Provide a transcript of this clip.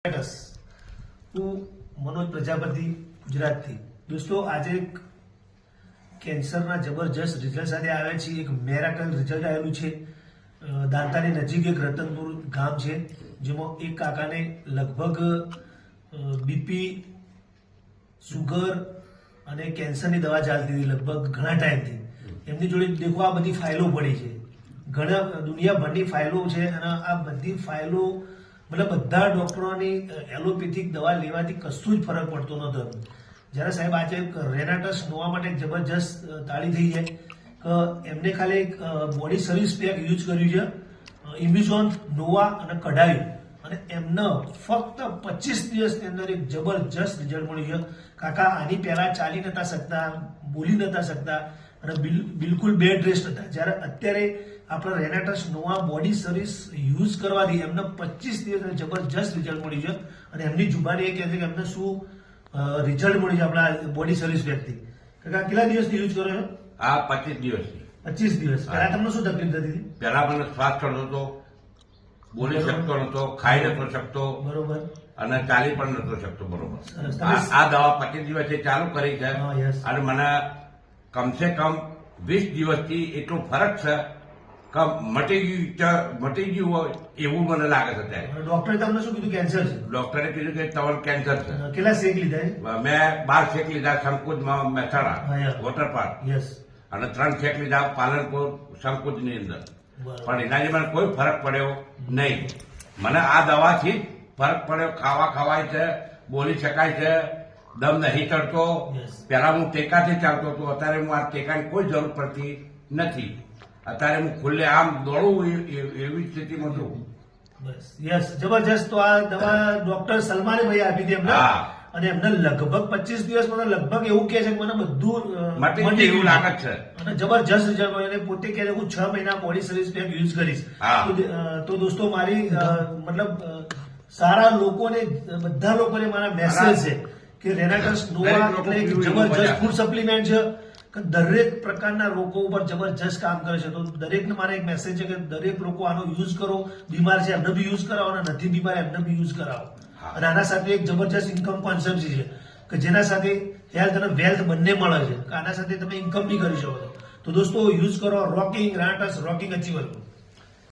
હું મનોજ પ્રજાપતિ ગુજરાતથી દોસ્તો આજે એક કેન્સરના જબરજસ્ત રિઝલ્ટ સાથે આવ્યા છીએ. એક મેરાકલ રિઝલ્ટ આવેલું છે. દાંતાની નજીક એક રતનપુર ગામ છે જેમાં એક કાકાને લગભગ બીપી, સુગર અને કેન્સરની દવા ચાલતી હતી લગભગ ઘણા ટાઈમથી. એમની જોડે દેખો આ બધી ફાઇલો પડી છે, ઘણા દુનિયાભરની ફાઇલો છે અને આ બધી ફાઇલો મતલબ બધા ડોક્ટરોની એલોપેથિક દવા લેવાથી કશું જ ફરક પડતો નહોતો. જ્યારે સાહેબ આજે રેનાટસ નોવા માટે એક જબરજસ્ત તાળી થઈ છે કે એમને ખાલી એક બોડી સર્વિસ પેક યુઝ કર્યું છે, ઇમ્યુઝોન, નોવા અને કઢાયું, અને એમને ફક્ત 25 દિવસની અંદર એક જબરજસ્ત રિઝલ્ટ મળ્યું છે. કાકા આની પહેલા ચાલી નતા શકતા, બોલી નતા શકતા અને બિલકુલ બેડ રેસ્ટ હતા. જ્યારે અત્યારે આપણે રેનાટસ નોવા બોડી સર્વિસ યુઝ કરવાથી એમને 25 દિવસ જબરજસ્ત રિઝલ્ટ મળ્યું છે. અને એમની જુબાની એ કહે છે કે એમને શું રિઝલ્ટ મળ્યું છે આપણા બોડી સર્વિસ પેકથી. કાકા કેટલા દિવસથી યુઝ કરો છો? આ 25 દિવસથી. 25 દિવસ. પહેલા તમને શું તકલીફ થતી હતી? પહેલા મને શ્વાસ ચડતો હતો, બોલી શકતો નતો, ખાઈ નતો શકતો, બરોબર, અને ચાલી પણ નતો શકતો. બરોબર. આ દવા 25 દિવસથી ચાલુ કરી છે અને મને કમસે કમ 20 દિવસથી એટલો ફરક છે કે મટી ગયું હોય એવું મને લાગે છે. ત્યારે ડોક્ટરે તમને શું કીધું? કેન્સર છે. ડોક્ટરે કીધું કે તમારું કેન્સર છે. કેટલા શેક લીધા? મેં 12 શેક લીધા શંકુજમાં મહેસાણા વોટર પાર્ક, અને 3 શેક લીધા પાલનપુર શંકુજની અંદર. પણ એનાથી મને કોઈ ફરક પડ્યો નહીં. મને આ દવાથી ફરક પડ્યો. ખાવા ખવાય છે, બોલી શકાય છે, દમ નહીં ચડતો. પહેલા હું ટેકાથી ચાલતો હતો, અત્યારે હું આ ટેકાની કોઈ જરૂર પડતી નથી. અત્યારે હું ખુલ્લે આમ દોડું એવી સ્થિતિમાં છું. બસ, યસ, જબરજસ્ત. તો આ દવા ડોક્ટર સલમાને ભાઈ આપી હતી એમને, અને એમને લગભગ 25 દિવસમાં લગભગ એવું કહે છે કે મને બધું મટી એવું લાગે છે અને જબરજસ્ત રિઝલ્ટ મળ્યું. અને પોતે કહે છે હું 6 મહિના બોડી સર્વિસ પેક યુઝ કરીશ. તો દોસ્તો મારી મતલબ સારા લોકોને, બધા લોકોને મારા મેસેજ છે કે રેનાટસ નોવા એટલે એક જબરજસ્ત ફૂડ સપ્લિમેન્ટ છે કે દરેક પ્રકારના રોગો ઉપર જબરજસ્ત કામ કરે છે. તો દરેકને મારે એક મેસેજ છે કે દરેક લોકો આનો યુઝ કરો. બીમાર છે એમને બી યુઝ કરાવો અને નથી બીમાર એમને બી યુઝ કરાવો. અને આના સાથે એક જબરજસ્ત ઇન્કમ કોન્સેપ્ટ છે કે જેના સાથે હેલ્થ અને વેલ્થ બંને મળે છે. આના સાથે તમે ઇન્કમ બી કરી શકો છો. તો દોસ્તો યુઝ કરો. Rocking Renatus, rocking અચીવર.